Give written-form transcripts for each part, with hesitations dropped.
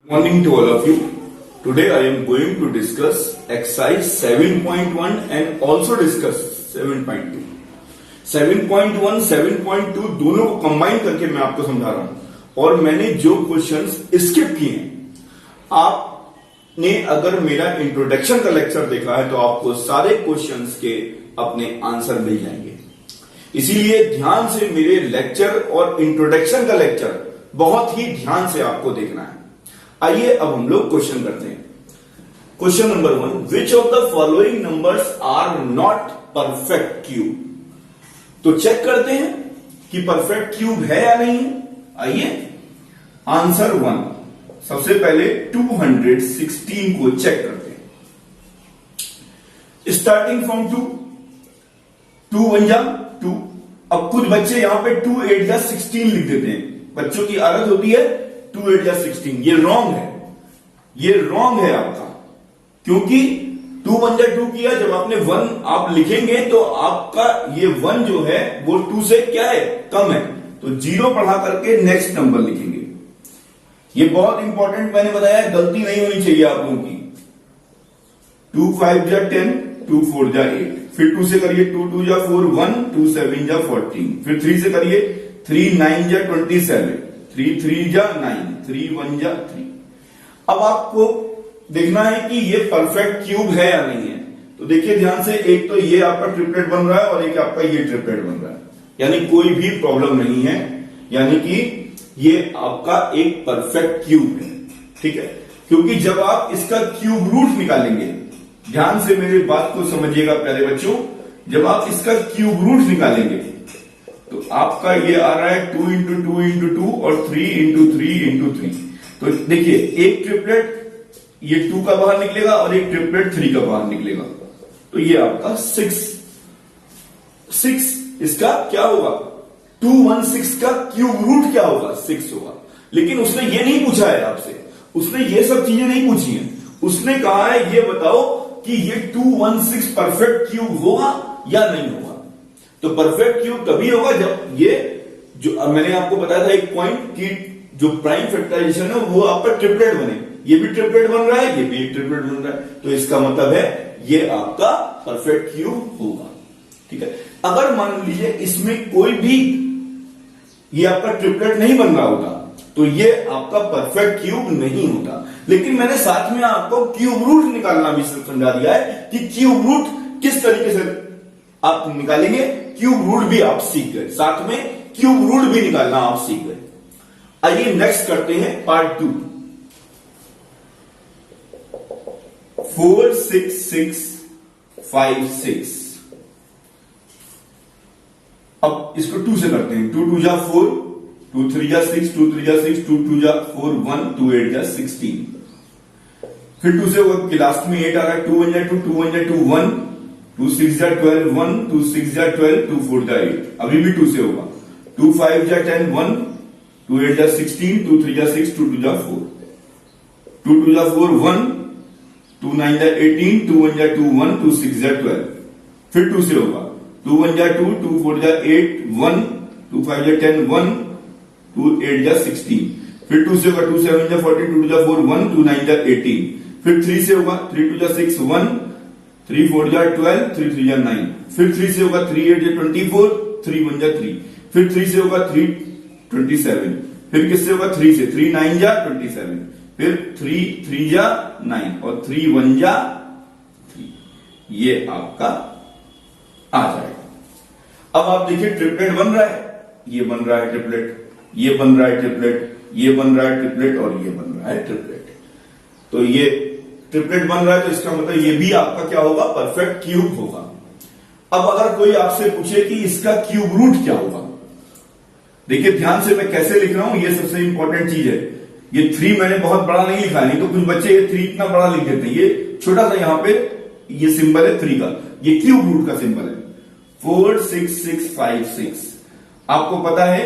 Morning to all of you. Today I am going to discuss exercise 7.1 and also discuss 7.2. 7.1, 7.2 दोनों को combine करके मैं आपको समझा रहा हूं और मैंने जो क्वेश्चंस स्किप किए हैं, आपने अगर मेरा इंट्रोडक्शन का लेक्चर देखा है तो आपको सारे क्वेश्चंस के अपने आंसर मिल जाएंगे। इसीलिए ध्यान से मेरे लेक्चर और इंट्रोडक्शन का लेक्चर बहुत ही ध्यान से आपको देखना है। आइए अब हम लोग क्वेश्चन करते हैं। Question number 1, which of the following numbers are not perfect cube. तो चेक करते हैं कि परफेक्ट क्यूब है या नहीं है। आइए आंसर 1, सबसे पहले 216 को चेक करते हैं। स्टार्टिंग फ्रॉम 2 1 जा 2। अब कुछ बच्चे यहां पे 2 8 जा 16 लिख देते हैं। बच्चों की आदत होती है 2 8 जा 16। ये रॉन्ग है, ये रॉन्ग है आपका, क्योंकि 2 1 जा 2 किया, जब आपने 1 आप लिखेंगे तो आपका ये 1 जो है वो 2 से क्या है, कम है, तो 0 पढ़ा करके नेक्स्ट नंबर लिखेंगे। ये बहुत इंपॉर्टेंट मैंने बताया, गलती नहीं होनी चाहिए आप लोगों की। 2 5 जा 10, 2 4 जा 8, फिर 2 से करिए 2 2 जा 4 1, 2 7 जा 14, फिर 3 से करिए 3 9 जा 27, 3 3 जा 9, 3 1 जा 3। अब आपको देखना है कि ये परफेक्ट क्यूब है या नहीं है। तो देखिए ध्यान से, एक तो ये आपका ट्रिपलेट बन रहा है और एक आपका ये ट्रिपलेट बन रहा है, यानी कोई भी प्रॉब्लम नहीं है, यानी कि ये आपका एक परफेक्ट क्यूब है। ठीक है, क्योंकि जब आप इसका क्यूब रूट निकालेंगे, ध्यान से मेरी बात को समझिएगा प्यारे बच्चों, जब आप इसका क्यूब रूट निकालेंगे तो आपका ये आ रहा है 2 इंटू 2 इंटू 2 और 3 इंटू 3 इंटू 3। तो देखिए एक ट्रिपलेट ये 2 का बाहर निकलेगा और एक ट्रिपलेट 3 का बाहर निकलेगा, तो ये आपका 6 इसका क्या होगा, 216 का क्यूब रूट क्या होगा, 6 होगा। लेकिन उसने ये नहीं पूछा है आपसे, उसने ये सब चीजें नहीं पूछी हैं। उसने कहा है ये बताओ कि ये 216 परफेक्ट क्यूब होगा या नहीं होगा। तो परफेक्ट क्यूब तभी होगा जब ये जो मैंने आपको बताया था एक पॉइंट कि जो प्राइम फैक्टराइजेशन है वो आपका ट्रिपलेट बने, ये भी ट्रिपलेट बन रहा है, ये भी एक ट्रिपलेट बन रहा है, तो इसका मतलब है ये आपका परफेक्ट क्यूब होगा। ठीक है, अगर मान लीजिए इसमें कोई भी ये आपका ट्रिपलेट नहीं बन रहा होता तो ये आपका परफेक्ट क्यूब नहीं होता। लेकिन मैंने साथ में आपको क्यूब रूट निकालना भी समझा दिया है कि क्यूब रूट किस तरीके से आप निकालेंगे, क्यूब रूट भी आप सीख गए, साथ में क्यूब रूट भी निकालना आप सीख गए। आइए नेक्स्ट करते हैं पार्ट 2। 4 6 6 5 6। अब इसको 2 से करते हैं। 2 2 जा 4, 2 3 जा 6, 2 3 जा 6, 2 2 जा 4 1, 2 8 जा 16। फिर 2 से कि लास्ट में 8 आ रहा है, 2 1 जा 2, 2 1 जा 2 1, 2 6 जा 12 1, 2 6 जा 12, 2 4 जा 8। अभी भी 2 से होगा। 2 5 जा 10 1, 2 8 जा 16, 2 3 जा 6, 2 2 जा 4, 2 2 जा 4 1, 2 9 जा 18, 2 1 जा 2 1, 2 6 जा 12। फिर 2 से होगा। 2 1 जा 2, 2 4 जा 8 1, 2 5 जा 10 1, 2 8 जा 16। फिर 2 से होगा। 2 7 जा 14, 2 2 जा 4 1, 2 9 जा 18। फिर 3 से होगा। 3 2 जा 6 1, 3 4 जा 12, 3 3 जा 9। फिर 3 से होगा। 3 8 जा 24, 3 1 जा 3। फिर 3 से होगा 3 27। फिर किससे होगा 3 से, 3 9 जा 27। फिर 3 3 जा 9 और 3 1 जा 3। ये आपका आ जाएगा। अब आप देखिए ट्रिपलेट बन रहा है, ये बन रहा है ट्रिपलेट, ये बन रहा है ट्रिपलेट, ये बन रहा है ट्रिपलेट और ये बन रहा है ट्रिपलेट। तो ये ट्रिपलेट बन रहा है तो इसका मतलब ये भी आपका क्या होगा, परफेक्ट क्यूब होगा। अब अगर कोई आपसे पूछे कि इसका क्यूब रूट क्या होगा, देखिए ध्यान से मैं कैसे लिख रहा हूं, ये सबसे इंपॉर्टेंट चीज है। ये 3 मैंने बहुत बड़ा नहीं लिखा, नहीं तो कुछ बच्चे ये 3 इतना बड़ा लिख देते हैं। ये छोटा सा यहां पे ये सिंबल है 3 का, ये क्यूब रूट का सिंबल है। 4 6 6 5 6। आपको पता है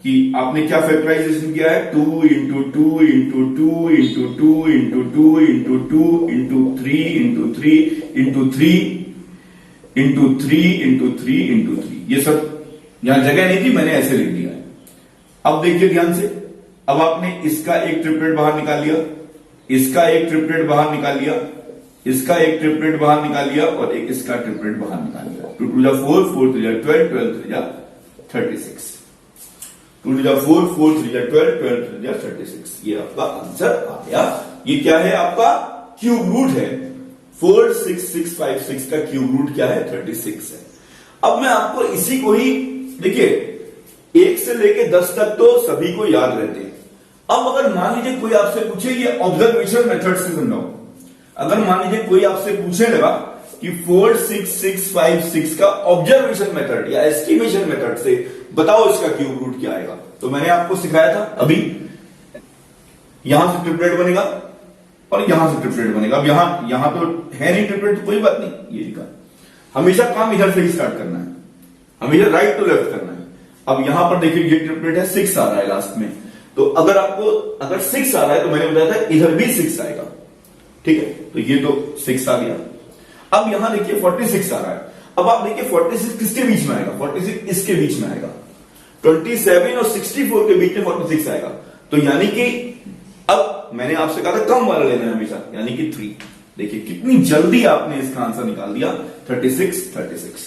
कि आपने क्या फैक्टराइजेशन किया है, 2 into 2 into 2 into 2 into 2 into 2 into 3 into 3 into 3 into 3 into 3 into 3। ये सब यहां जगह नहीं थी, मैंने ऐसे लिख दिया है। अब देखिए ध्यान से, अब आपने इसका एक ट्रिपलेट बाहर निकाल लिया, इसका एक ट्रिपलेट बाहर निकाल लिया, इसका एक ट्रिपलेट बाहर निकाल लिया और एक इसका ट्रिपलेट बाहर निकाल लिया। 2 2 जा 4, 4 3 जा 12, 12 3 जा 36। 2 2 जा 4, 4 3 जा 12, 12 3 जा 36। ये आपका आंसर आ गया। ये क्या है? आपका क्यूब रूट है। 46656 का क्यूब रूट क्या है? 36 है। अब मैं आपको इसी को ही देखिए 1 से लेके 10 तक तो सभी को याद रहते हैं। अब अगर मान लीजिए कोई आपसे पूछे ये ऑब्जर्वेशन मेथड से समझाओ, अगर मान लीजिए कोई आपसे पूछने लगा कि 46656 का ऑब्जर्वेशन मेथड या एस्टिमेशन मेथड से बताओ इसका क्यूब रूट क्या आएगा, तो मैंने आपको सिखाया था अभी यहां से ट्रिपलेट बनेगा और यहां से ट्रिपलेट बनेगा। अब यहां तो है नहीं ट्रिपलेट, तो कोई बात नहीं, ये लिखा। हमेशा काम इधर से ही स्टार्ट करना है, हमेशा राइट टू लेफ्ट करना है। अब यहां पर देखिए ये ट्रिपलेट है, 6 आ रहा है लास्ट में, तो अगर 6 आ रहा है तो मैंने बताया था इधर भी 6 आएगा, ठीक है। तो ये तो 6 आ गया। अब यहां देखिए 46 आ रहा है। अब आप देखिए 46 किसके बीच में आएगा? 46 इसके बीच में आएगा। 27 और 64 के बीच में 46 आएगा। तो यानी कि अब मैंने आपसे कहा था कम वाला लेना है हमेशा, यानी कि 3। देखिए कितनी जल्दी आपने इसका आंसर निकाल दिया, 36।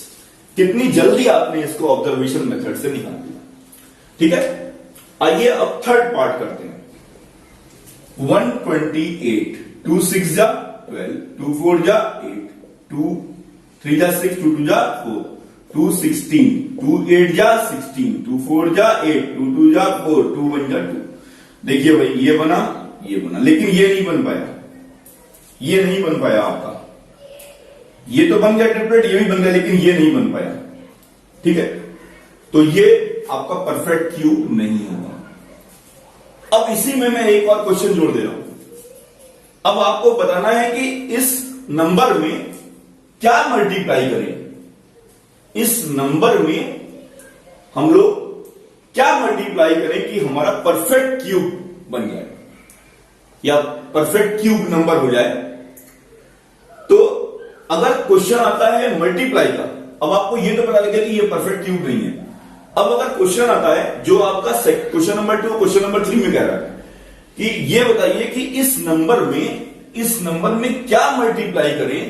कितनी जल्दी आपने इसको ऑब्जर्वेशन मेथड से निकाल दिया, ठीक है। आइए अब थर्ड पार्ट करते हैं। 128, 2 6 जा 12, 2 4 जा 8, 2 3 जा 6, 2 2 जा 4, 2 16, 2 8 जा 16, 2 4 जा 8, 2 2 जा 4, 2 1 जा 2। देखिए भाई ये बना, लेकिन ये नहीं बन पाया, ये नहीं बन पाया आपका। ये तो बन गया ट्रिपलेट, ये भी बन गया, लेकिन ये नहीं बन पाया, ठीक है। तो ये आपका परफेक्ट क्यूब नहीं होगा। अब इसी में मैं एक और क्वेश्चन जोड़ दे रहा हूं। अब आपको बताना है कि इस नंबर में क्या मल्टीप्लाई करें, इस नंबर में हम लोग क्या मल्टीप्लाई करें कि हमारा परफेक्ट क्यूब बन जाए या परफेक्ट क्यूब नंबर हो जाए। तो अगर क्वेश्चन आता है मल्टीप्लाई का, अब आपको ये तो पता लगेगा कि ये परफेक्ट क्यूब नहीं है। अब अगर क्वेश्चन आता है जो आपका क्वेश्चन नंबर 2 क्वेश्चन नंबर 3 में कह रहा है कि ये बताइए कि इस नंबर में क्या मल्टीप्लाई करें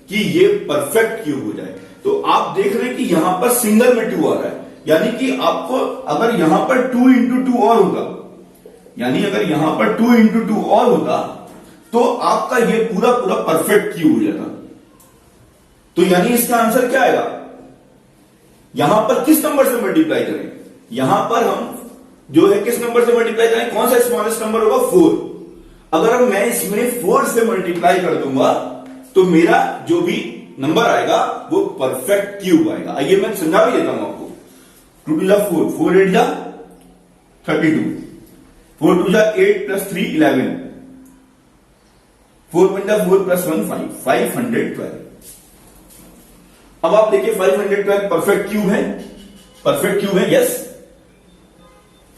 कि ये परफेक्ट क्यूब हो जाए। तो आप देख रहे हैं कि यहां पर सिंगल में 2 आ रहा है, यानी कि आपको अगर यहां पर 2 इंटू 2 और होगा, यानी अगर यहां पर 2 इंटू 2 और होता तो आपका ये पूरा परफेक्ट क्यूब हो जाता। तो यानी इसका आंसर क्या आएगा? यहां पर किस नंबर से मल्टीप्लाई करें? यहां पर हम जो है किस नंबर से मल्टीप्लाई करें? कौन सा स्मॉलेस्ट नंबर होगा? 4। अगर मैं इसमें 4 से मल्टीप्लाई कर दूंगा तो मेरा जो भी नंबर आएगा वो परफेक्ट क्यूब आएगा। आइए मैं समझा भी देता हूं आपको। 2 2 जा 4, 4 8 जा 32, 4 2 जा 8 प्लस 3 11, 4 1 जा 4 प्लस 1 5, 512। अब आप देखिए 512 परफेक्ट क्यूब है, परफेक्ट क्यूब है, यस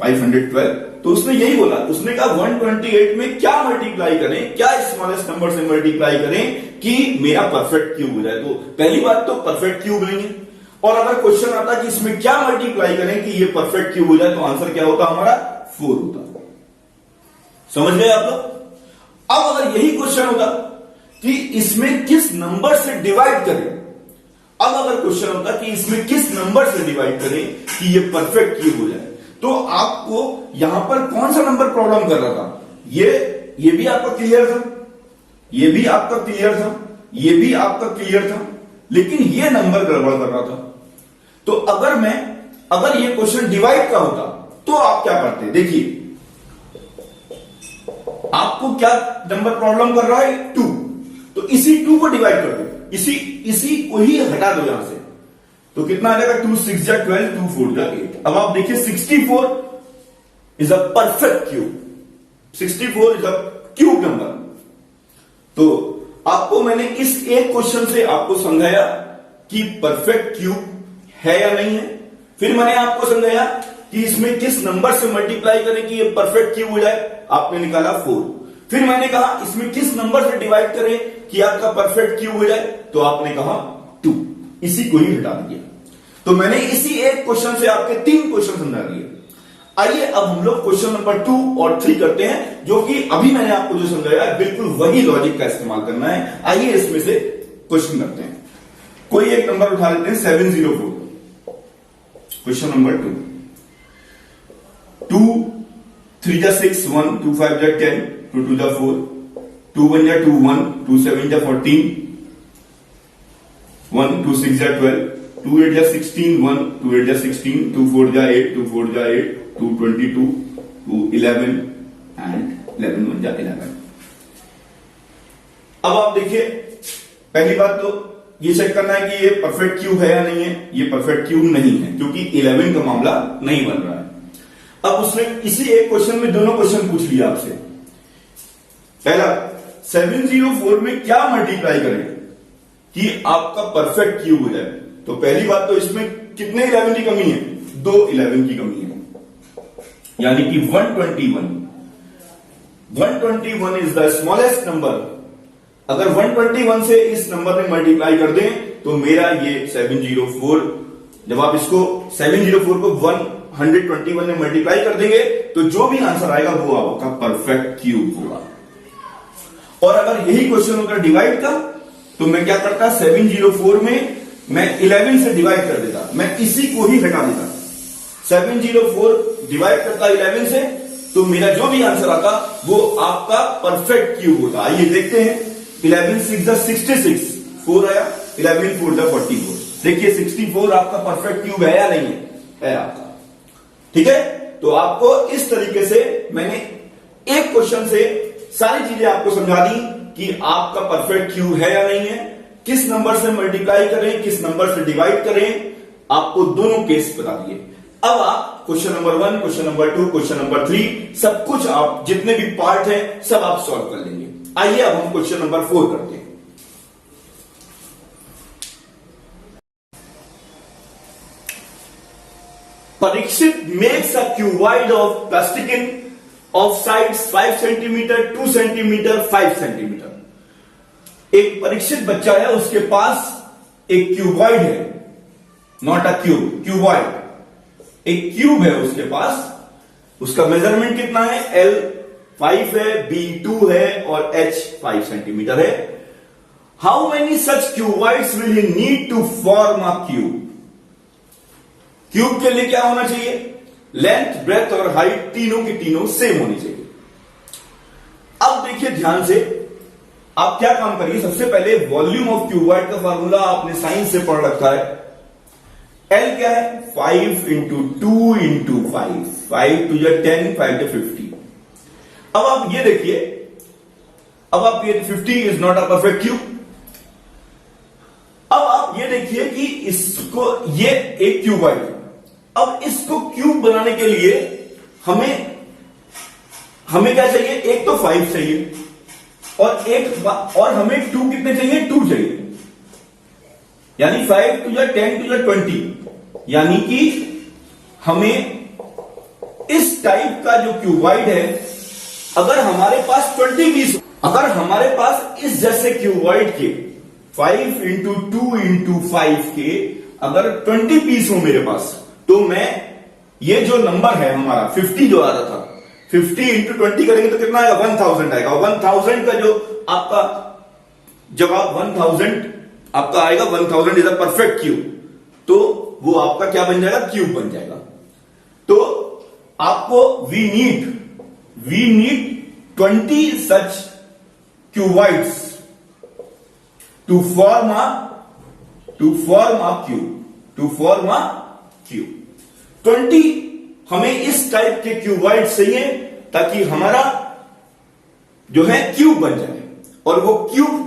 512। तो उसने यही बोला, उसने कहा 128 में क्या मल्टीप्लाई करें, क्या स्मॉलेस्ट नंबर से मल्टीप्लाई करें कि मेरा परफेक्ट क्यूब हो जाए। तो पहली बात तो परफेक्ट क्यूब नहीं है, और अगर क्वेश्चन आता कि इसमें क्या मल्टीप्लाई करें कि ये परफेक्ट क्यूब हो जाए, तो आंसर क्या होता हमारा? 4 होता। समझ गए आप लोग? अब अगर यही क्वेश्चन होता कि इसमें किस नंबर से डिवाइड करें, अब अगर क्वेश्चन होता कि इसमें किस नंबर से डिवाइड करें कि ये परफेक्ट क्यूब हो जाए, तो आपको यहां पर कौन सा नंबर प्रॉब्लम कर रहा था? ये भी आपका क्लियर था, ये भी आपका क्लियर था, ये भी आपका क्लियर था, लेकिन ये नंबर गड़बड़ कर रहा था। तो अगर ये क्वेश्चन डिवाइड का होता तो आप क्या करते? देखिए आपको क्या नंबर प्रॉब्लम कर रहा है? 2। तो इसी 2 को डिवाइड कर दो, इसी को ही हटा दो यहां से, तो कितना आ जाएगा? 2 6 जा 12, 2 4 जा 8। अब आप देखिए 64 is a perfect cube, 64 is a cube number. तो आपको मैंने इस एक क्वेश्चन से आपको समझाया कि परफेक्ट क्यूब है या नहीं है। फिर मैंने आपको समझाया कि इसमें किस नंबर से मल्टीप्लाई करें कि ये परफेक्ट क्यूब हो जाए, आपने निकाला 4। फिर मैंने कहा इसमें किस नंबर से डिवाइड करें कि आपका परफेक्ट क्यूब हो जाए, तो आपने कहा 2। इसी को ही हटा दिया। तो मैंने इसी एक क्वेश्चन से आपके 3 क्वेश्चन समझा दिए। आइए अब हम लोग क्वेश्चन नंबर 2 और 3 करते हैं, जो कि अभी मैंने आपको जो समझाया है बिल्कुल वही लॉजिक का इस्तेमाल करना है। आइए इसमें से क्वेश्चन करते हैं। कोई एक नंबर उठा लेते हैं 704। क्वेश्चन नंबर 2 3 जा 6 1 2 5 जा 10 2 2 जा 4 2 1 जा 2 1 2 7 जा 14 1 2 6 जा 12 2 8 जा 16 1 2 8 जा 16 2 4 जा 8 2 4 जा 8 2 22 2 11 एंड 11 1 जा 11। अब आप देखिए, पहली बात तो ये चेक करना है कि ये परफेक्ट क्यूब है या नहीं है। ये परफेक्ट क्यूब नहीं है क्योंकि 11 का मामला नहीं बन रहा है। अब उसने इसी एक क्वेश्चन में दोनों क्वेश्चन पूछ लिया आपसे। पहला 704 में क्या मल्टीप्लाई करें कि आपका परफेक्ट क्यूब हो जाए। तो पहली बात तो इसमें कितने 11 की कमी है? 2 11 की कमी है, यानी कि 121। 121 इज द स्मॉलेस्ट नंबर। अगर 121 से इस नंबर में मल्टीप्लाई कर दें तो मेरा ये 704, जब आप इसको 704 को 121 में मल्टीप्लाई कर देंगे तो जो भी आंसर आएगा वो आपका परफेक्ट क्यूब होगा। और अगर यही क्वेश्चन होता डिवाइड का तो मैं क्या करता, 704 में मैं 11 से डिवाइड कर देता, मैं इसी को ही हटा देता। 704 डिवाइड करता 11 से तो मेरा जो भी आंसर आता वो आपका परफेक्ट क्यूब होता। आइए देखते हैं। 11 6 जा 66 4 आया, 11 4 जा 44। देखिए 64 आपका परफेक्ट क्यूब है या नहीं है आपका। ठीक है, तो आपको इस तरीके से मैंने एक क्वेश्चन से सारी चीजें आपको समझा दी कि आपका परफेक्ट क्यूब है या नहीं है, किस नंबर से मल्टीप्लाई करें, किस नंबर से डिवाइड करें, आपको दोनों केस बता दिए। अब आप question number 1, question number 2, question number 3 सब कुछ आप जितने भी पार्ट हैं सब आप सॉल्व कर लेंगे। आइए अब हम क्वेश्चन नंबर 4 करते हैं। Parikshit makes a cuboid of plasticine of sides 5 centimetre 2 centimetre 5 centimetre. एक परीक्षित बच्चा है, उसके पास एक क्यूबॉइड है, नॉट अ क्यूब, क्यूबॉइड। एक क्यूब है उसके पास, उसका मेजरमेंट कितना है? L 5 है, B 2 है और H 5 सेंटीमीटर है। How many such cuboids will he need to form a cube? Cube के लिए क्या होना चाहिए? लेंथ, ब्रेथ और हाइट तीनों की तीनों सेम होनी चाहिए। अब देखिए ध्यान से, आप क्या काम करिए, सबसे पहले वॉल्यूम ऑफ क्यूबॉइड का फार्मूला आपने साइंस से पढ़ रखा है। L क्या है? 5 इंटू 2 इंटू 5, 5 टू 10, 5 to 50। अब आप ये देखिए, अब आप ये 50 is not a perfect cube. अब आप ये देखिए कि इसको, ये एक क्यूबॉइड है। अब इसको क्यूब बनाने के लिए हमें क्या चाहिए? एक तो 5 चाहिए और हमें 2 कितने चाहिए? 2 चाहिए, यानी 5 टू 10 टू 20, यानी कि हमें इस टाइप का जो क्यूबॉइड है, अगर हमारे पास 20 पीस, अगर हमारे पास इस जैसे क्यूबॉइड के 5 इंटू 2 इंटू 5 के अगर 20 पीस हो मेरे पास, तो मैं ये जो नंबर है हमारा 50 जो आ रहा था, 50 इंटू 20 करेंगे तो कितना आएगा? 1000 आएगा। 1000 का जो आपका जवाब 1000 आपका आएगा, 1000 इज अ परफेक्ट क्यूब। तो वो आपका क्या बन जाएगा? क्यूब बन जाएगा। तो आपको we need 20 such cuboids to form a cube. 20 हमें इस टाइप के क्यूबॉइड चाहिए ताकि हमारा जो है क्यूब बन जाए। और वो क्यूब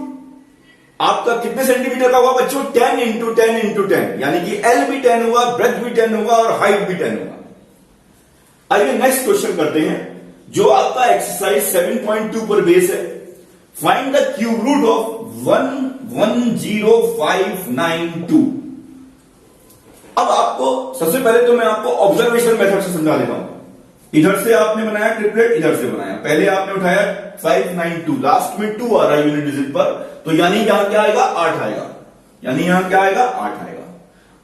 आपका कितने सेंटीमीटर का होगा बच्चों? 10 इंटू 10 इंटू 10, यानी कि L भी 10 होगा, ब्रेथ भी 10 होगा और हाइट भी 10 होगा। आइए नेक्स्ट क्वेश्चन करते हैं, जो आपका एक्सरसाइज 7.2 पर बेस है। Find the cube root of 110,592। अब आपको सबसे पहले तो मैं आपको ऑब्जर्वेशन मेथड से समझा देता हूं। इधर से आपने बनाया ट्रिपलेट, इधर से बनाया। पहले आपने उठाया 592, लास्ट में 2 आ रहा है यूनिट डिजिट पर, तो यानी यहां क्या आएगा? 8 आएगा, यानी यहां क्या आएगा? 8 आएगा।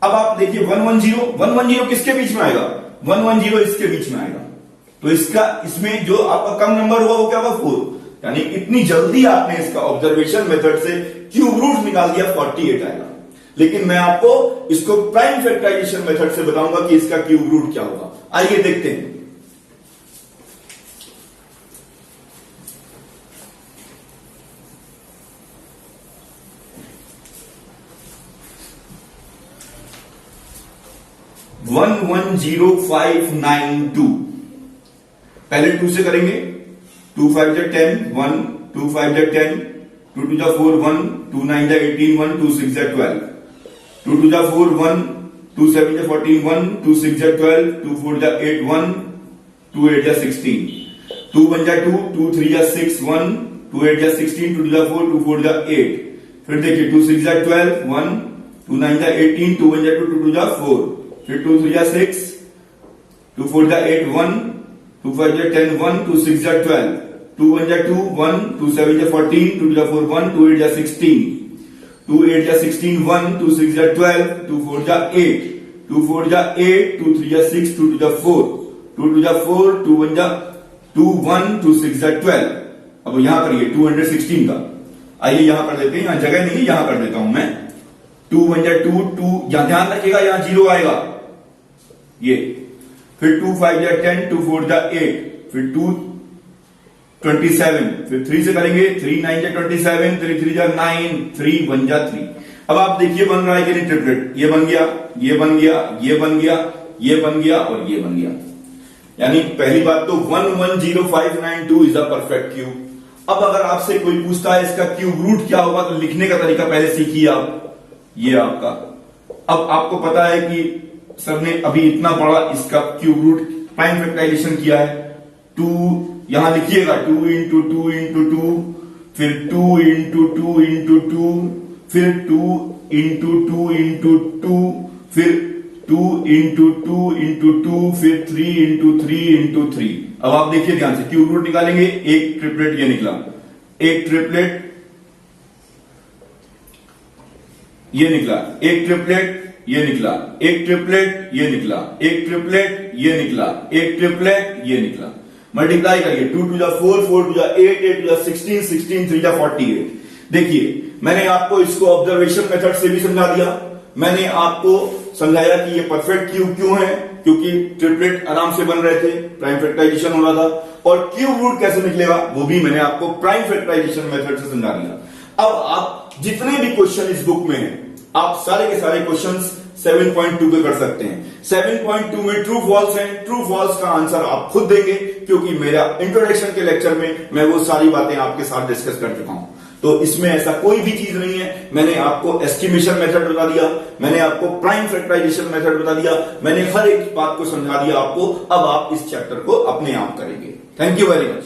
अब आप देखिए 110 किसके बीच में आएगा? 110 इसके बीच में आएगा। तो इसमें जो आपका कम नंबर हुआ वो क्या होगा 4, यानी इतनी जल्दी आपने इसका ऑब्जर्वेशन मेथड से क्यूब रूट निकाल दिया 48 आएगा। लेकिन मैं आपको इसको प्राइम फैक्टराइजेशन मेथड से बताऊंगा कि इसका क्यूब रूट क्या होगा। आइए देखते हैं। वन 10592 पहले 2 से करेंगे। 2 5 जा 10 1, 2 5 जा 10, 2 2 जा 4 1, 2 9 जा 18 1, 2 6 जा 12, 2 2 जा 4 1, 2 7 जा 14 1, 2 6 जा 12, 2 4 जा 8 1, 2 8 जा 16, 2 1 जा 2, 2 3 जा 6 1, 2 8 जा 16, 2 2 जा 4, 2 4 जा 8। फिर देखिए 2 6 जा 12 1, 2 9 जा 18, 2 1 जा 2, 2 2 जा 4, फिर 2 3 जा 6, 2 4 जा 8 1, 2 5 जा 10 1, 2 6 जा 12, 2 1 जा 2 1, 2 7 जा 14, 2 2 जा 4 1, 2 8 जा 16, 2 8 जा 16 1, 2 6 जा 12, 2 4 जा 8, 2 4 जा 8, 2 3 जा 6, 2 2 जा 4, 2 2 जा 4, 2 1 जा 2 1, 2 6 जा 12। अब यहां करिए 216 का। आइए यहां कर लेते हैं, यहां जगह नहीं, यहां कर देता हूं मैं। 2 1 जा 2 2, यहां ध्यान रखिएगा यहां 0 आएगा ये। फिर 2 5 जा 10, 2 4 जा 8, फिर 2 27, फिर 3 से करेंगे 3 9 जा 27, 3 3 जा 9, 3 1 जा 3। अब आप देखिए बन रहा है कि नहीं ट्रिपलेट। ये बन गया, ये बन गया, ये बन गया, ये बन गया और ये बन गया। यानी पहली बात तो 110592 इज अ परफेक्ट क्यूब। अब अगर आपसे कोई पूछता है इसका क्यूब रूट क्या होगा तो लिखने का तरीका पहले सीखिए आप। ये आपका, अब आपको पता है कि सर ने अभी इतना बड़ा इसका क्यूब रूट प्राइम फैक्टराइजेशन किया है। 2 यहां लिखिएगा 2 इंटू 2 इंटू 2, फिर 2 इंटू 2 इंटू 2, फिर 2 इंटू 2 इंटू 2, फिर 2 इंटू 2 इंटू 2, फिर 3 इंटू 3 इंटू 3। अब आप देखिए ध्यान से क्यूब रूट निकालेंगे। एक ट्रिपलेट ये निकला, एक ट्रिपलेट ये निकला, एक ट्रिपलेट ये निकला, एक ट्रिपलेट ये निकला, एक ट्रिपलेट ये निकला, एक ट्रिपलेट ये निकला। मल्टीप्लाई करिए 2 2 जा 4, 4 2 जा 8, 8 2 जा 16, 16 3 जा 48। देखिए मैंने आपको इसको ऑब्जर्वेशन मेथड से भी समझा दिया। मैंने आपको समझाया कि ये परफेक्ट क्यूब क्यों है, क्योंकि ट्रिपलेट आराम से बन रहे थे, प्राइम फैक्टराइजेशन हो रहा था। और क्यूब रूट कैसे निकलेगा वो भी मैंने आपको प्राइम फैक्टराइजेशन मेथड से समझा दिया। अब आप जितने भी क्वेश्चन इस बुक में हैं आप सारे के सारे क्वेश्चंस 7.2 पे कर सकते हैं। 7.2 में ट्रू फॉल्स है, ट्रू फॉल्स का आंसर आप खुद देंगे, क्योंकि मेरा इंट्रोडक्शन के लेक्चर में मैं वो सारी बातें आपके साथ डिस्कस कर चुका हूं। तो इसमें ऐसा कोई भी चीज नहीं है। मैंने आपको एस्टिमेशन मेथड बता दिया, मैंने आपको प्राइम फैक्टराइजेशन मेथड बता दिया, मैंने हर एक बात को समझा दिया आपको। अब आप इस चैप्टर को अपने आप करेंगे। Thank you very much.